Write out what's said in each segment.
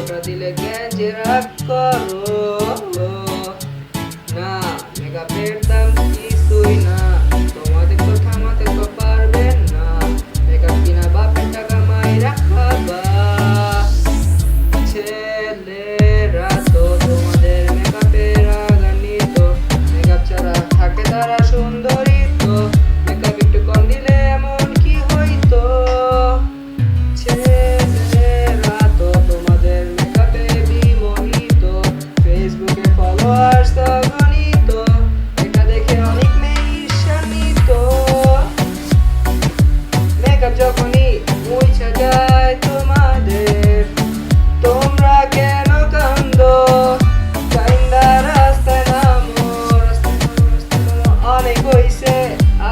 ফটোটা দিলে কেন যে রাগ করো না, মেকআপের দাম কিছুই না, তোমাদের তো থামাতে তো পারবেন না। মেকআপ কিনা বাপের টাকা মাইরা খাবা, ছেলেরা তো তোমাদের মেকআপের রাগান্বিত। মেকআপ ছাড়া থাকে তারা সুন্দরী তো, মেকআপ একটু কম দিলে এমন কি হইতো। ছেলেরা তো তোমাদের মেকআপে বিমোহিত, ফেসবুকে ফলোয়ার্স তো গণিত, এটা দেখে অনেক মেয়ে ঈর্ষান্বিত। মেকআপ যখনই মুছে যায় তোমাদের, তোমরা কেন কান্দো? কাইন্দা রাস্তায় নামো, অনেক হইছে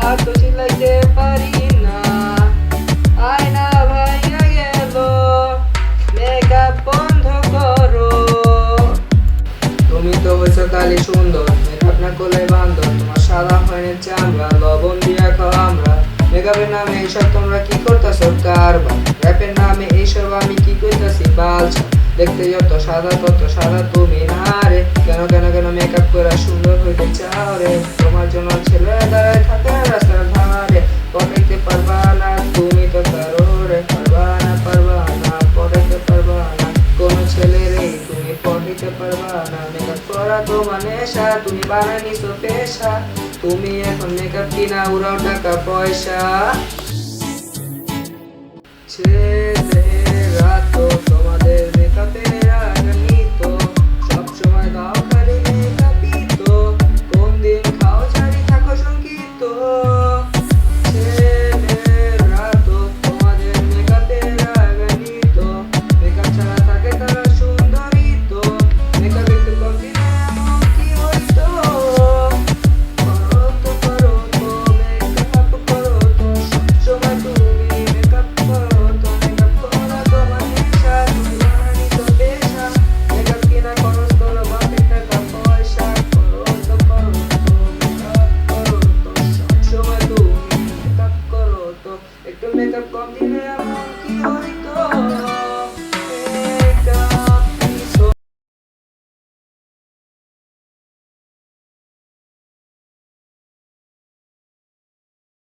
আর তো চিল্লাইতে পারি না। আয়না ভাইয়া গেল, মেকআপ বন্ধ করো। তুমি তো হইছো কালি সুন্দর, মেকআপ না করলে বান্দর, তোমার সাদা হয়নি চামড়া, লবণ দিয়া খাও আমরা। মেকআপের নামে এইসব তোমরা কি করতেছো কারবার, র্যাপের নামে এইসব আমি কি কইতাছি বালছা। দেখতে যত সাদা তত সাদা তুমি না রে, কেন কেন কেন মেকআপ করে সুন্দর হইতে চাও রে। তোমার জন্য ছেলে দাঁড়ায় থাকে রাস্তার ধারে, পটাইতে পারবা না তুমি তো কারো রে, পারবা না পটাইতে পারবা না কোনো ছেলে রে, তুমি পটাইতে পারবা না। মেকআপ করা তোমার নেশা, তুমি বানায় নিছো পেশা, তুমি এখন মেকআপ কিনা উড়াও টাকা পয়সা। ছেলেরা তো